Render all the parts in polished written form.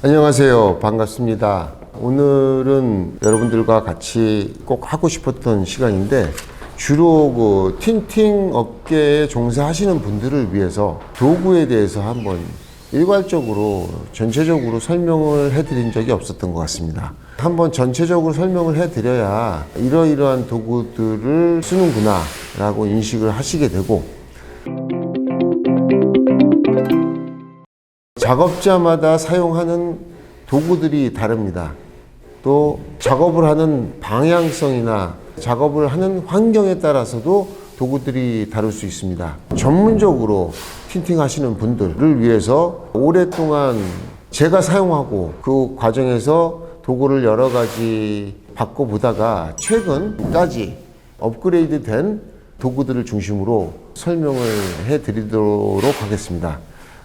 안녕하세요. 반갑습니다. 오늘은 여러분들과 같이 꼭 하고 싶었던 시간인데 주로 그 틴팅 업계에 종사하시는 분들을 위해서 도구에 대해서 한번 일괄적으로 전체적으로 설명을 해드린 적이 없었던 것 같습니다. 한번 전체적으로 설명을 해드려야 이러이러한 도구들을 쓰는구나 라고 인식을 하시게 되고, 작업자마다 사용하는 도구들이 다릅니다. 또 작업을 하는 방향성이나 작업을 하는 환경에 따라서도 도구들이 다를 수 있습니다. 전문적으로 틴팅 하시는 분들을 위해서 오랫동안 제가 사용하고 그 과정에서 도구를 여러 가지 바꿔보다가 최근까지 업그레이드 된 도구들을 중심으로 설명을 해드리도록 하겠습니다.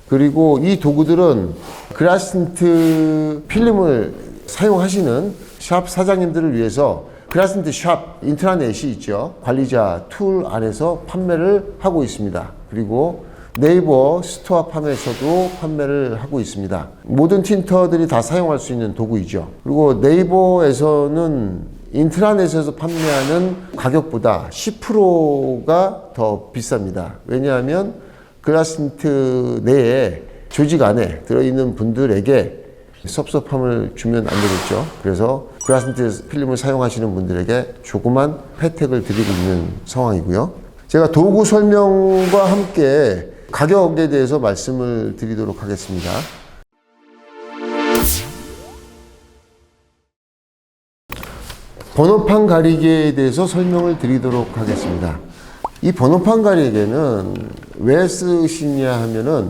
그리고 이 도구들은 그라스틴트 필름을 사용하시는 샵 사장님들을 위해서 그라스틴트 샵 인트라넷이 있죠. 관리자 툴 안에서 판매를 하고 있습니다. 그리고 네이버 스토어 팜에서도 판매를 하고 있습니다. 모든 틴터들이 다 사용할 수 있는 도구이죠. 그리고 네이버에서는 인트라넷에서 판매하는 가격보다 10%가 더 비쌉니다. 왜냐하면 그라스틴트 내에 조직 안에 들어있는 분들에게 섭섭함을 주면 안 되겠죠. 그래서 그라스틴트 필름을 사용하시는 분들에게 조그만 혜택을 드리고 있는 상황이고요. 제가 도구 설명과 함께 가격에 대해서 말씀을 드리도록 하겠습니다. 번호판 가리개에 대해서 설명을 드리도록 하겠습니다. 이 번호판 가리개는 왜 쓰시냐 하면은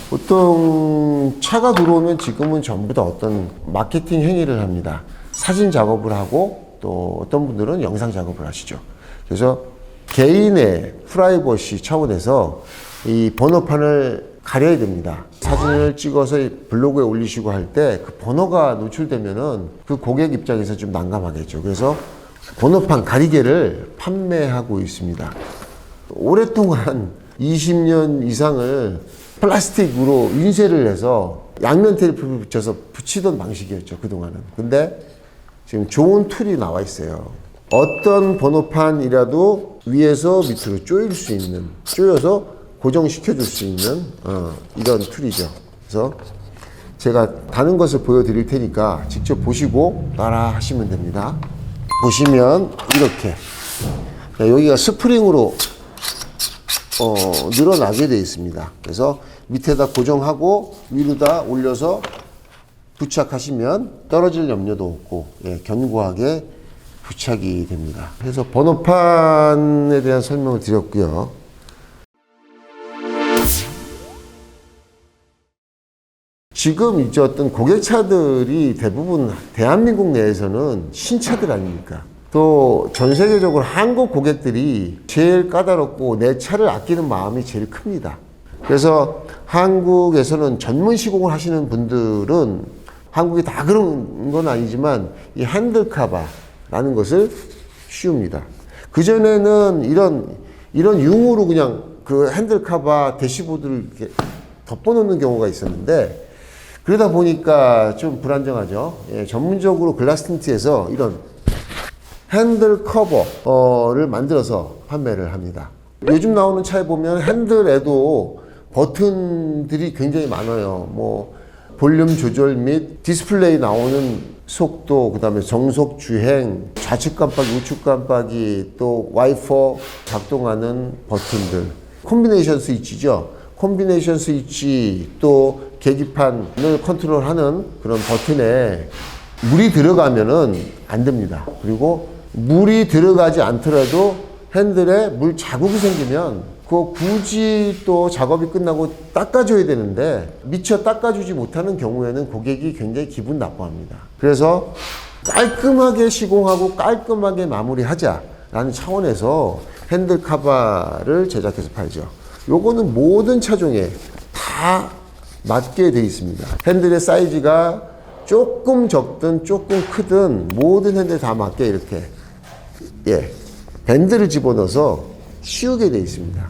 보통 차가 들어오면 지금은 전부 다 어떤 마케팅 행위를 합니다. 사진 작업을 하고 또 어떤 분들은 영상 작업을 하시죠. 그래서 개인의 프라이버시 차원에서 이 번호판을 가려야 됩니다. 사진을 찍어서 블로그에 올리시고 할 때 그 번호가 노출되면은 그 고객 입장에서 좀 난감하겠죠. 그래서 번호판 가리개를 판매하고 있습니다. 오랫동안 20년 이상을 플라스틱으로 인쇄를 해서 양면 테이프를 붙여서 붙이던 방식이었죠, 그동안은. 근데 지금 좋은 툴이 나와 있어요. 어떤 번호판이라도 위에서 밑으로 조일 수 있는, 조여서 고정시켜 줄 수 있는 이런 툴이죠. 그래서 제가 다른 것을 보여드릴 테니까 직접 보시고 따라 하시면 됩니다. 보시면 이렇게 여기가 스프링으로 늘어나게 되어 있습니다. 그래서 밑에다 고정하고 위로다 올려서 부착하시면 떨어질 염려도 없고 견고하게 부착이 됩니다. 그래서 번호판에 대한 설명을 드렸고요. 지금 이제 어떤 고객차들이 대부분 대한민국 내에서는 신차들 아닙니까? 또 전 세계적으로 한국 고객들이 제일 까다롭고 내 차를 아끼는 마음이 제일 큽니다. 그래서 한국에서는 전문 시공을 하시는 분들은 한국이 다 그런 건 아니지만 이 핸들 카바라는 것을 씌웁니다. 그전에는 이런 융으로 그냥 그 핸들 카바 대시보드를 이렇게 덮어놓는 경우가 있었는데 그러다 보니까 좀 불안정하죠. 전문적으로 글라스틴트에서 이런 핸들 커버를 만들어서 판매를 합니다. 요즘 나오는 차에 보면 핸들에도 버튼들이 굉장히 많아요. 뭐 볼륨 조절 및 디스플레이 나오는 속도, 그 다음에 정속 주행, 좌측 깜빡이, 우측 깜빡이, 또 와이퍼 작동하는 버튼들, 콤비네이션 스위치죠. 콤비네이션 스위치, 또 계기판을 컨트롤하는 그런 버튼에 물이 들어가면은 안 됩니다. 그리고 물이 들어가지 않더라도 핸들에 물 자국이 생기면 그거 굳이 또 작업이 끝나고 닦아줘야 되는데 미처 닦아주지 못하는 경우에는 고객이 굉장히 기분 나빠합니다. 그래서 깔끔하게 시공하고 깔끔하게 마무리하자라는 차원에서 핸들 카바를 제작해서 팔죠. 요거는 모든 차종에 다 맞게 되어 있습니다. 핸들의 사이즈가 조금 적든 조금 크든 모든 핸들 다 맞게 이렇게 밴드를 집어넣어서 씌우게 되어 있습니다.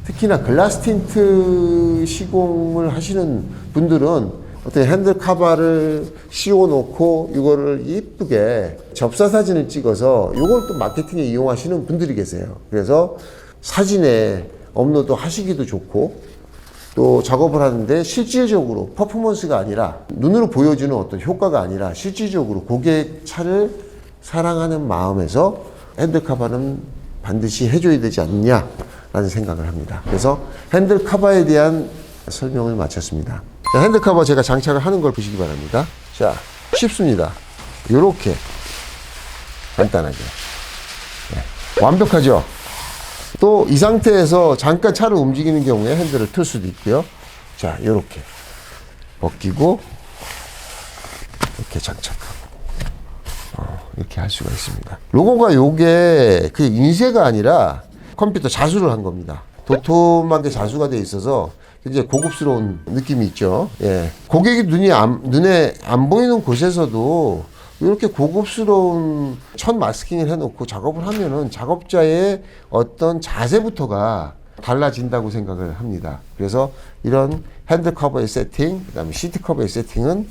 특히나 글라스 틴트 시공을 하시는 분들은 어떻게 핸들 카바를 씌워 놓고 이거를 이쁘게 접사 사진을 찍어서 이걸 또 마케팅에 이용하시는 분들이 계세요. 그래서 사진에 업로드 하시기도 좋고 또 작업을 하는데 실질적으로 퍼포먼스가 아니라 눈으로 보여주는 어떤 효과가 아니라 실질적으로 고객 차를 사랑하는 마음에서 핸들 카바는 반드시 해줘야 되지 않느냐라는 생각을 합니다. 그래서 핸들 카바에 대한 설명을 마쳤습니다. 자, 핸들 커버 제가 장착을 하는 걸 보시기 바랍니다. 자, 쉽습니다. 요렇게 간단하게. 네, 완벽하죠? 또 이 상태에서 잠깐 차를 움직이는 경우에 핸들을 틀 수도 있고요. 자, 요렇게 벗기고 이렇게 장착하고 이렇게 할 수가 있습니다. 로고가 요게 그 인쇄가 아니라 컴퓨터 자수를 한 겁니다. 도톰하게 자수가 돼 있어서 굉장히 고급스러운 느낌이 있죠. 예. 고객이 눈에 안 보이는 곳에서도 이렇게 고급스러운 첫 마스킹을 해놓고 작업을 하면은 작업자의 어떤 자세부터가 달라진다고 생각을 합니다. 그래서 이런 핸들 커버의 세팅, 그 다음에 시트 커버의 세팅은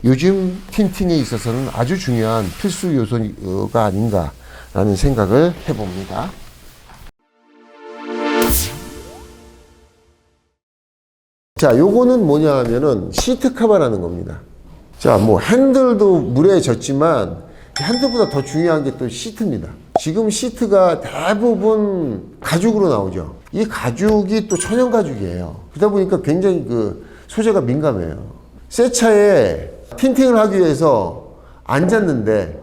요즘 틴팅에 있어서는 아주 중요한 필수 요소가 아닌가라는 생각을 해봅니다. 자, 요거는 뭐냐 하면은 시트 커버라는 겁니다. 자, 뭐 핸들도 물에 젖지만 핸들보다 더 중요한 게 또 시트입니다. 지금 시트가 대부분 가죽으로 나오죠. 이 가죽이 또 천연 가죽이에요. 그러다 보니까 굉장히 그 소재가 민감해요. 새 차에 틴팅을 하기 위해서 앉았는데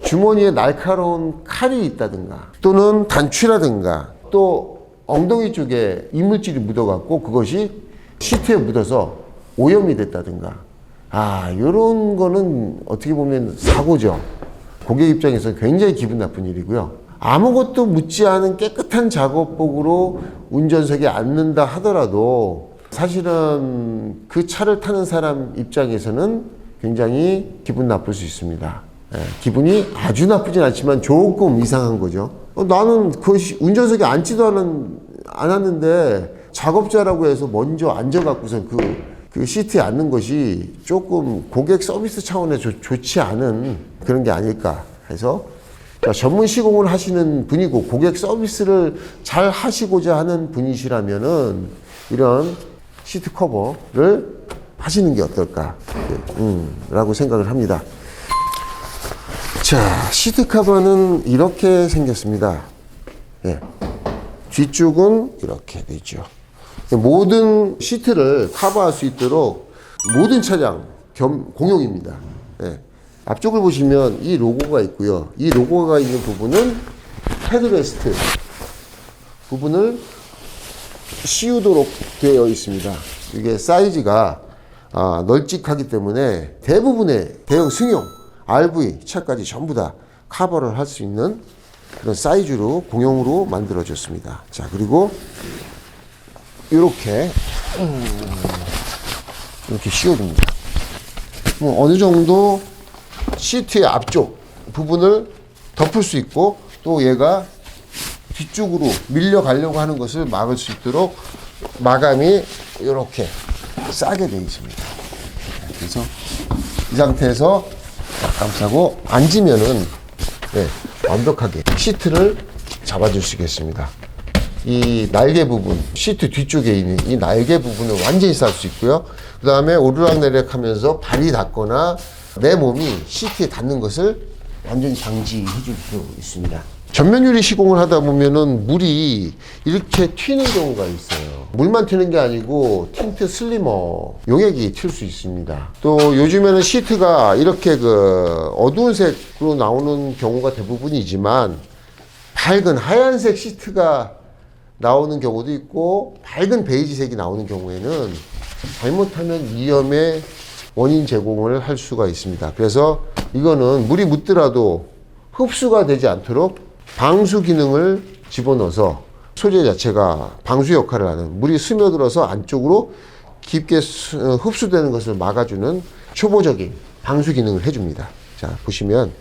주머니에 날카로운 칼이 있다든가 또는 단추라든가 또 엉덩이 쪽에 이물질이 묻어갖고 그것이 시트에 묻어서 오염이 됐다든가 요런 거는 어떻게 보면 사고죠. 고객 입장에서 굉장히 기분 나쁜 일이고요. 아무것도 묻지 않은 깨끗한 작업복으로 운전석에 앉는다 하더라도 사실은 그 차를 타는 사람 입장에서는 굉장히 기분 나쁠 수 있습니다. 기분이 아주 나쁘진 않지만 조금 이상한 거죠. 나는 운전석에 앉지도 않았는데 작업자라고 해서 먼저 앉아갖고서 그 시트에 앉는 것이 조금 고객 서비스 차원에서 좋지 않은 그런 게 아닐까 해서 전문 시공을 하시는 분이고 고객 서비스를 잘 하시고자 하는 분이시라면은 이런 시트 커버를 하시는 게 어떨까 라고 생각을 합니다. 자, 시트 커버는 이렇게 생겼습니다. 예. 뒤쪽은 이렇게 되죠. 모든 시트를 커버할 수 있도록 모든 차량 공용입니다. 예. 앞쪽을 보시면 이 로고가 있고요. 이 로고가 있는 부분은 헤드레스트 부분을 씌우도록 되어 있습니다. 이게 사이즈가 널찍하기 때문에 대부분의 대형 승용, RV 차까지 전부 다 커버를 할 수 있는 그런 사이즈로 공용으로 만들어졌습니다. 자, 그리고 이렇게 씌워줍니다. 뭐 어느 정도 시트의 앞쪽 부분을 덮을 수 있고 또 얘가 뒤쪽으로 밀려가려고 하는 것을 막을 수 있도록 마감이 이렇게 싸게 되어 있습니다. 그래서 이 상태에서 감싸고 앉으면은 완벽하게 시트를 잡아줄 수 있겠습니다. 이 날개 부분, 시트 뒤쪽에 있는 이 날개 부분을 완전히 쌀 수 있고요. 그 다음에 오르락내리락 하면서 발이 닿거나 내 몸이 시트에 닿는 것을 완전히 방지해 줄 수 있습니다. 전면 유리 시공을 하다 보면은 물이 이렇게 튀는 경우가 있어요. 물만 튀는 게 아니고 틴트 슬리머 용액이 튈 수 있습니다. 또 요즘에는 시트가 이렇게 어두운 색으로 나오는 경우가 대부분이지만 밝은 하얀색 시트가 나오는 경우도 있고 밝은 베이지색이 나오는 경우에는 잘못하면 위험의 원인 제공을 할 수가 있습니다. 그래서 이거는 물이 묻더라도 흡수가 되지 않도록 방수 기능을 집어넣어서 소재 자체가 방수 역할을 하는, 물이 스며들어서 안쪽으로 깊게 흡수되는 것을 막아주는 초보적인 방수 기능을 해줍니다. 자, 보시면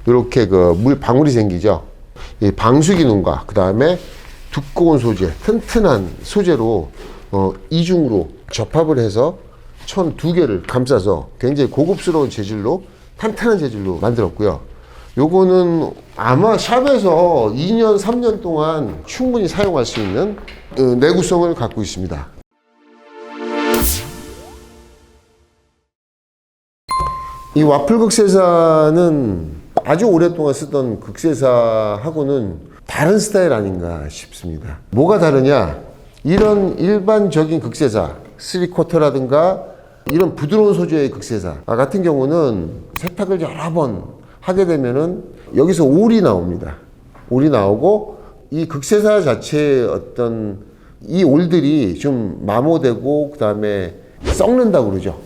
이렇게 물 방울이 생기죠. 이 방수 기능과 그 다음에 두꺼운 소재, 튼튼한 소재로 이중으로 접합을 해서 천 두 개를 감싸서 굉장히 고급스러운 재질로 탄탄한 재질로 만들었고요. 요거는 아마 샵에서 2년, 3년 동안 충분히 사용할 수 있는 내구성을 갖고 있습니다. 이 와플 극세사는 아주 오랫동안 쓰던 극세사하고는 다른 스타일 아닌가 싶습니다. 뭐가 다르냐? 이런 일반적인 극세사, 3쿼터라든가 이런 부드러운 소재의 극세사 같은 경우는 세탁을 여러 번 하게 되면은 여기서 올이 나옵니다. 올이 나오고 이 극세사 자체의 어떤 이 올들이 좀 마모되고 그 다음에 썩는다고 그러죠.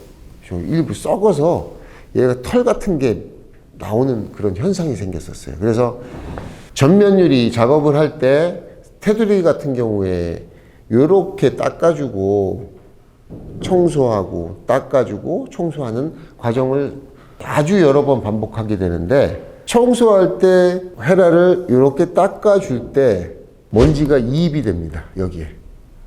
일부 썩어서 얘가 털 같은 게 나오는 그런 현상이 생겼었어요. 그래서 전면 유리 작업을 할 때 테두리 같은 경우에 이렇게 닦아주고 청소하고 닦아주고 청소하는 과정을 아주 여러 번 반복하게 되는데, 청소할 때 헤라를 이렇게 닦아줄 때 먼지가 이입이 됩니다. 여기에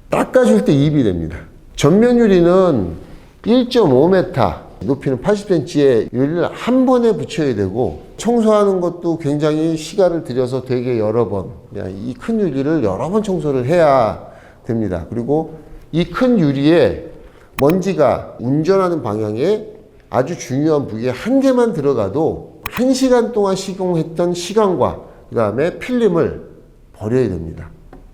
닦아줄 때 이입이 됩니다. 전면 유리는 1.5m 높이는 80cm의 유리를 한 번에 붙여야 되고, 청소하는 것도 굉장히 시간을 들여서 되게 여러 번, 이 큰 유리를 여러 번 청소를 해야 됩니다. 그리고 이 큰 유리에 먼지가 운전하는 방향에 아주 중요한 부위에 한 개만 들어가도 1시간 동안 시공했던 시간과 그 다음에 필름을 버려야 됩니다.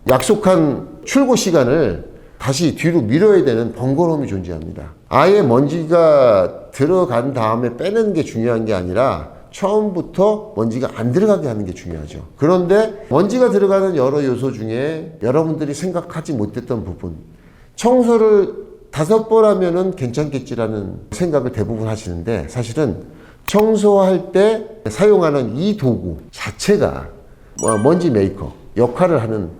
약속한 출고 시간을 다시 뒤로 밀어야 되는 번거로움이 존재합니다. 아예 먼지가 들어간 다음에 빼내는 게 중요한 게 아니라 처음부터 먼지가 안 들어가게 하는 게 중요하죠. 그런데 먼지가 들어가는 여러 요소 중에 여러분들이 생각하지 못했던 부분, 청소를 5번 하면은 괜찮겠지라는 생각을 대부분 하시는데, 사실은 청소할 때 사용하는 이 도구 자체가 먼지 메이커 역할을 하는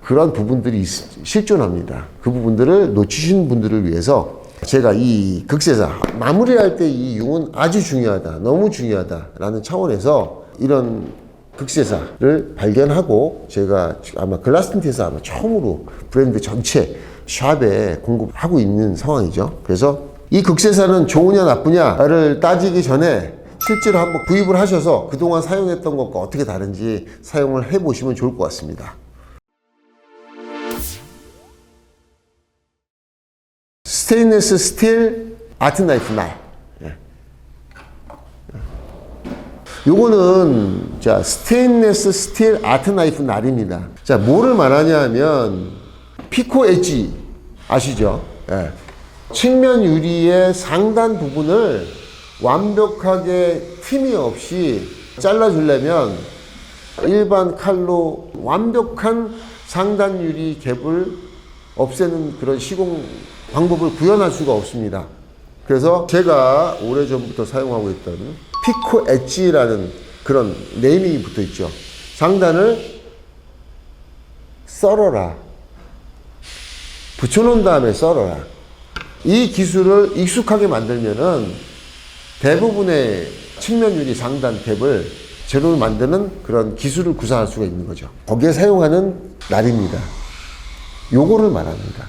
그런 부분들이 실존합니다. 그 부분들을 놓치신 분들을 위해서 제가 이 극세사 마무리할 때 이 융은 아주 중요하다, 너무 중요하다라는 차원에서 이런 극세사를 발견하고 제가 아마 글라스틴트에서 아마 처음으로 브랜드 전체 샵에 공급하고 있는 상황이죠. 그래서 이 극세사는 좋으냐 나쁘냐를 따지기 전에 실제로 한번 구입을 하셔서 그동안 사용했던 것과 어떻게 다른지 사용을 해보시면 좋을 것 같습니다. 스테인리스 스틸 아트 나이프 날. 요거는 자 스테인리스 스틸 아트 나이프 날입니다. 자, 뭐를 말하냐 하면 피코 엣지 아시죠? 예. 측면 유리의 상단 부분을 완벽하게 틈이 없이 잘라주려면 일반 칼로 완벽한 상단 유리 갭을 없애는 그런 시공 방법을 구현할 수가 없습니다. 그래서 제가 오래전부터 사용하고 있던 피코 엣지라는 그런 네이밍이 붙어 있죠. 상단을 썰어라, 붙여놓은 다음에 썰어라. 이 기술을 익숙하게 만들면은 대부분의 측면 유리 상단 탭을 재료를 만드는 그런 기술을 구사할 수가 있는 거죠. 거기에 사용하는 날입니다. 요거를 말합니다.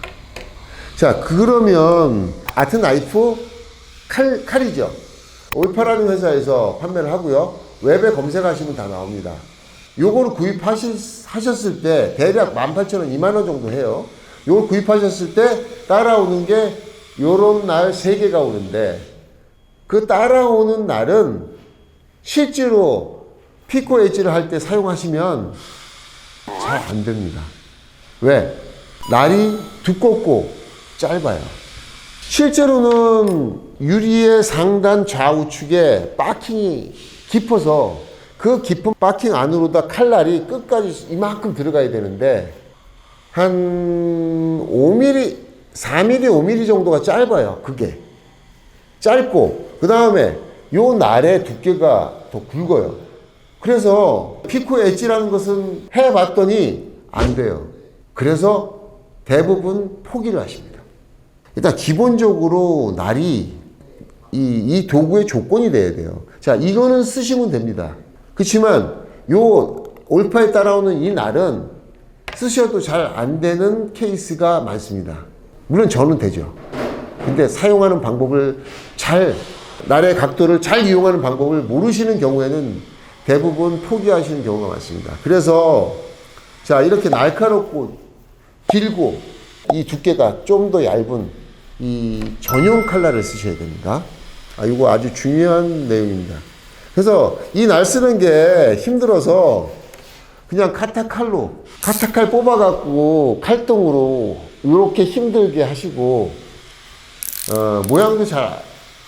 자, 그러면 아트 나이프 칼이죠. 올파라는 회사에서 판매를 하고요. 웹에 검색하시면 다 나옵니다. 요거를 구입하셨을 때 대략 18,000원, 20,000원 정도 해요. 요걸 구입하셨을 때 따라오는 게 요런 날 3개가 오는데, 그 따라오는 날은 실제로 피코 엣지를 할 때 사용하시면 잘 안 됩니다. 왜? 날이 두껍고 짧아요. 실제로는 유리의 상단 좌우측에 바킹이 깊어서 그 깊은 바킹 안으로다 칼날이 끝까지 이만큼 들어가야 되는데 한 5mm, 4mm, 5mm 정도가 짧아요. 그게 짧고, 그 다음에 요 날의 두께가 더 굵어요. 그래서 피코 엣지라는 것은 해봤더니 안 돼요. 그래서 대부분 포기를 하십니다. 일단 기본적으로 날이 이 도구의 조건이 돼야 돼요. 자, 이거는 쓰시면 됩니다. 그렇지만 요 올파에 따라오는 이 날은 쓰셔도 잘 안 되는 케이스가 많습니다. 물론 저는 되죠. 근데 사용하는 방법을 날의 각도를 잘 이용하는 방법을 모르시는 경우에는 대부분 포기하시는 경우가 많습니다. 그래서 자, 이렇게 날카롭고 길고 이 두께가 좀 더 얇은 이 전용 칼날을 쓰셔야 됩니다. 이거 아주 중요한 내용입니다. 그래서 이 날 쓰는 게 힘들어서 그냥 카타칼 뽑아갖고 칼등으로 이렇게 힘들게 하시고 모양도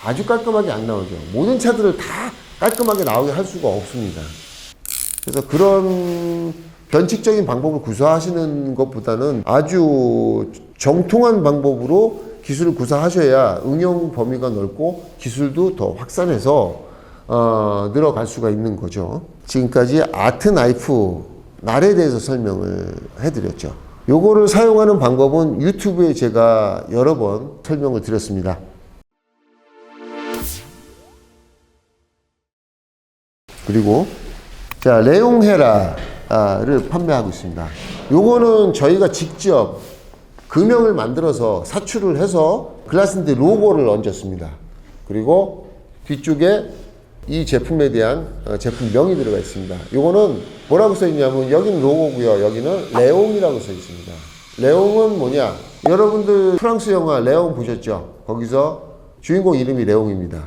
아주 깔끔하게 안 나오죠. 모든 차들을 다 깔끔하게 나오게 할 수가 없습니다. 그래서 그런 변칙적인 방법을 구사하시는 것보다는 아주 정통한 방법으로 기술을 구사하셔야 응용 범위가 넓고 기술도 더 확산해서 늘어갈 수가 있는 거죠. 지금까지 아트 나이프 날에 대해서 설명을 해드렸죠. 요거를 사용하는 방법은 유튜브에 제가 여러 번 설명을 드렸습니다. 그리고 자, 레옹헤라를 판매하고 있습니다. 요거는 저희가 직접 금형을 만들어서 사출을 해서 글라스인데 로고를 얹었습니다. 그리고 뒤쪽에 이 제품에 대한 제품명이 들어가 있습니다. 요거는 뭐라고 써 있냐면 여기는 로고고요. 여기는 레옹이라고 써 있습니다. 레옹은 뭐냐? 여러분들 프랑스 영화 레옹 보셨죠? 거기서 주인공 이름이 레옹입니다.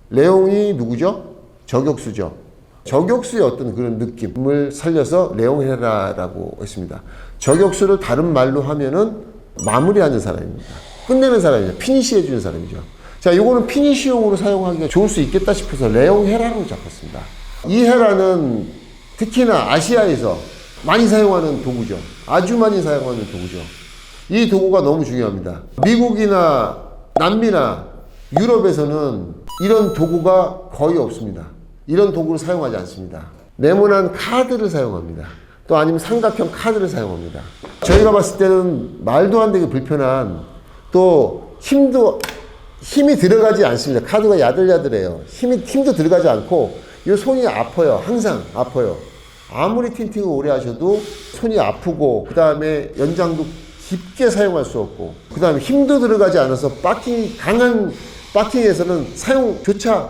레옹이 누구죠? 저격수죠. 저격수의 어떤 그런 느낌을 살려서 레옹헤라라고 했습니다. 저격수를 다른 말로 하면은 마무리하는 사람입니다. 끝내는 사람이죠. 피니시 해주는 사람이죠. 자, 이거는 피니시용으로 사용하기가 좋을 수 있겠다 싶어서 레옹헤라로 잡았습니다. 이 헤라는 특히나 아시아에서 많이 사용하는 도구죠. 아주 많이 사용하는 도구죠. 이 도구가 너무 중요합니다. 미국이나 남미나 유럽에서는 이런 도구가 거의 없습니다. 이런 도구를 사용하지 않습니다. 네모난 카드를 사용합니다. 또 아니면 삼각형 카드를 사용합니다. 저희가 봤을 때는 말도 안 되게 불편한, 또 힘이 들어가지 않습니다. 카드가 야들야들해요. 힘도 들어가지 않고 이 손이 아파요. 항상 아파요. 아무리 틴팅을 오래 하셔도 손이 아프고, 그 다음에 연장도 깊게 사용할 수 없고, 그 다음에 힘도 들어가지 않아서 강한 바킹에서는 사용조차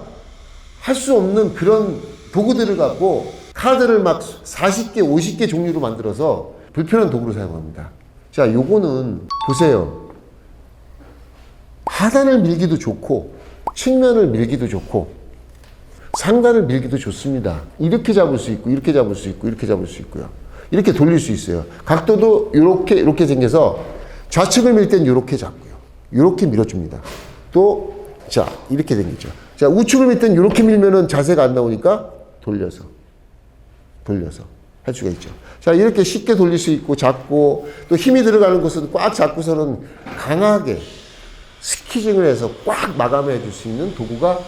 할 수 없는 그런 도구들을 갖고 카드를 막 40개, 50개 종류로 만들어서 불편한 도구로 사용합니다. 자, 요거는 보세요. 하단을 밀기도 좋고, 측면을 밀기도 좋고, 상단을 밀기도 좋습니다. 이렇게 잡을 수 있고, 이렇게 잡을 수 있고, 이렇게 잡을 수 있고요. 이렇게 돌릴 수 있어요. 각도도 이렇게 생겨서 좌측을 밀 땐 이렇게 잡고요. 이렇게 밀어줍니다. 또, 자, 이렇게 생기죠. 자, 우측을 밀 땐 이렇게 밀면은 자세가 안 나오니까 돌려서 할 수가 있죠. 자, 이렇게 쉽게 돌릴 수 있고, 잡고, 또 힘이 들어가는 것은 꽉 잡고서는 강하게 스키징을 해서 꽉 마감해 줄 수 있는 도구가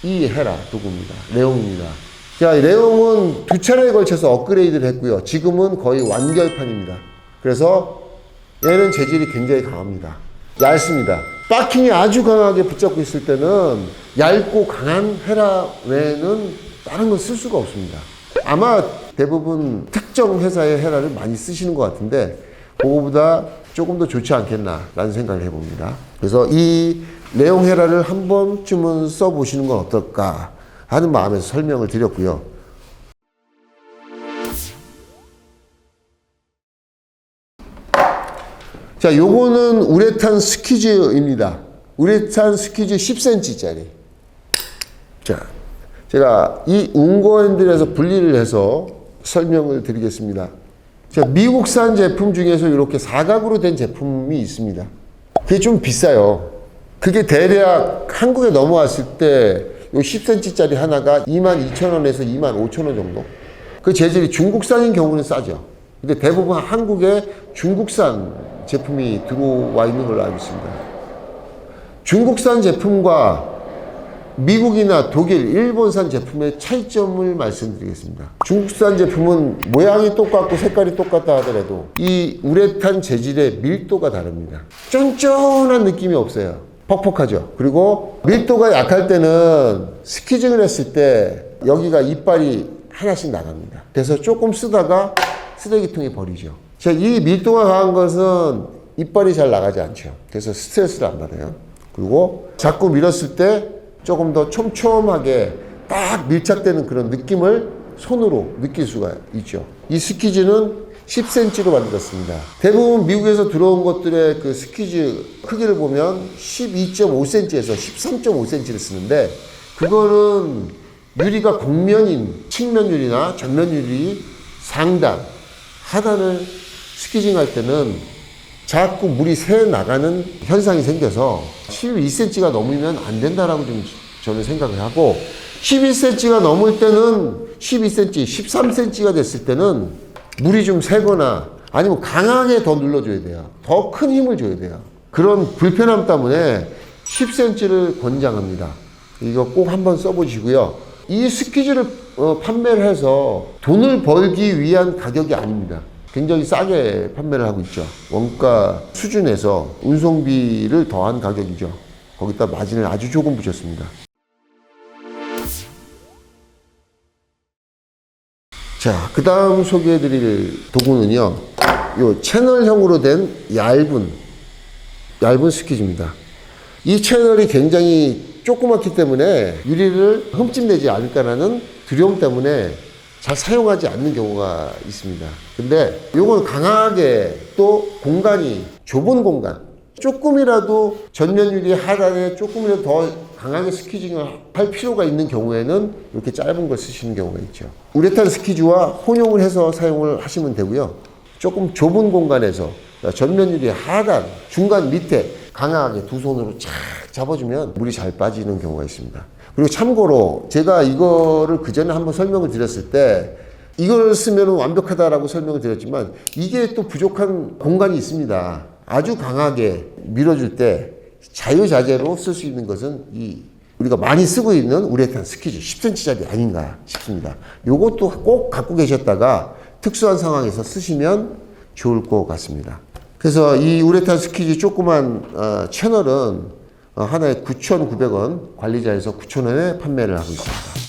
이 헤라 도구입니다. 레옹입니다. 자, 레옹은 2차례에 걸쳐서 업그레이드를 했고요. 지금은 거의 완결판입니다. 그래서 얘는 재질이 굉장히 강합니다. 얇습니다. 바킹이 아주 강하게 붙잡고 있을 때는 얇고 강한 헤라 외에는 다른 건 쓸 수가 없습니다. 아마 대부분 특정 회사의 헤라를 많이 쓰시는 것 같은데, 그거보다 조금 더 좋지 않겠나라는 생각을 해봅니다. 그래서 이 레옹 헤라를 한 번쯤은 써보시는 건 어떨까 하는 마음에서 설명을 드렸고요. 자, 요거는 우레탄 스퀴즈입니다. 우레탄 스퀴즈 10cm짜리. 자, 제가 이 운거 핸들에서 분리를 해서 설명을 드리겠습니다. 자, 미국산 제품 중에서 이렇게 사각으로 된 제품이 있습니다. 그게 좀 비싸요. 그게 대략 한국에 넘어왔을 때 요 10cm짜리 하나가 22,000원에서 25,000원 정도. 그 재질이 중국산인 경우는 싸죠. 근데 대부분 한국에 중국산 제품이 들어와 있는 걸로 알고 있습니다. 중국산 제품과 미국이나 독일, 일본산 제품의 차이점을 말씀드리겠습니다. 중국산 제품은 모양이 똑같고 색깔이 똑같다 하더라도 이 우레탄 재질의 밀도가 다릅니다. 쫀쫀한 느낌이 없어요. 퍽퍽하죠. 그리고 밀도가 약할 때는 스퀴징을 했을 때 여기가 이빨이 하나씩 나갑니다. 그래서 조금 쓰다가 쓰레기통에 버리죠. 자, 이 밀도가 강한 것은 이빨이 잘 나가지 않죠. 그래서 스트레스를 안 받아요. 그리고 자꾸 밀었을 때 조금 더 촘촘하게 딱 밀착되는 그런 느낌을 손으로 느낄 수가 있죠. 이 스키즈는 10cm로 만들었습니다. 대부분 미국에서 들어온 것들의 그 스키즈 크기를 보면 12.5cm에서 13.5cm를 쓰는데, 그거는 유리가 곡면인 측면 유리나 전면 유리 상단, 하단을 스키징 할 때는 자꾸 물이 새 나가는 현상이 생겨서 12cm가 넘으면 안 된다라고 좀 저는 생각을 하고, 11cm가 넘을 때는 12cm, 13cm가 됐을 때는 물이 좀 새거나 아니면 강하게 더 눌러줘야 돼요. 더 큰 힘을 줘야 돼요. 그런 불편함 때문에 10cm를 권장합니다. 이거 꼭 한번 써보시고요. 이 스키즈를 판매를 해서 돈을 벌기 위한 가격이 아닙니다. 굉장히 싸게 판매를 하고 있죠. 원가 수준에서 운송비를 더한 가격이죠. 거기다 마진을 아주 조금 붙였습니다. 자, 그 다음 소개해드릴 도구는요, 요 채널형으로 된 얇은 스키즈입니다. 이 채널이 굉장히 조그맣기 때문에 유리를 흠집내지 않을까라는 두려움 때문에 잘 사용하지 않는 경우가 있습니다. 근데 요건 강하게 또 공간이 좁은 공간, 조금이라도 전면 유리 하단에 조금이라도 더 강하게 스키징을 할 필요가 있는 경우에는 이렇게 짧은 걸 쓰시는 경우가 있죠. 우레탄 스키즈와 혼용을 해서 사용을 하시면 되고요. 조금 좁은 공간에서 전면 유리 하단, 중간 밑에 강하게 두 손으로 착 잡아주면 물이 잘 빠지는 경우가 있습니다. 그리고 참고로 제가 이거를 그 전에 한번 설명을 드렸을 때 이걸 쓰면 완벽하다라고 설명을 드렸지만 이게 또 부족한 공간이 있습니다. 아주 강하게 밀어줄 때 자유자재로 쓸 수 있는 것은 이 우리가 많이 쓰고 있는 우레탄 스키즈 10cm짜리 아닌가 싶습니다. 요것도 꼭 갖고 계셨다가 특수한 상황에서 쓰시면 좋을 것 같습니다. 그래서 이 우레탄 스키즈 조그만 채널은 하나에 9,900원, 관리자에서 9,000원에 판매를 하고 있습니다.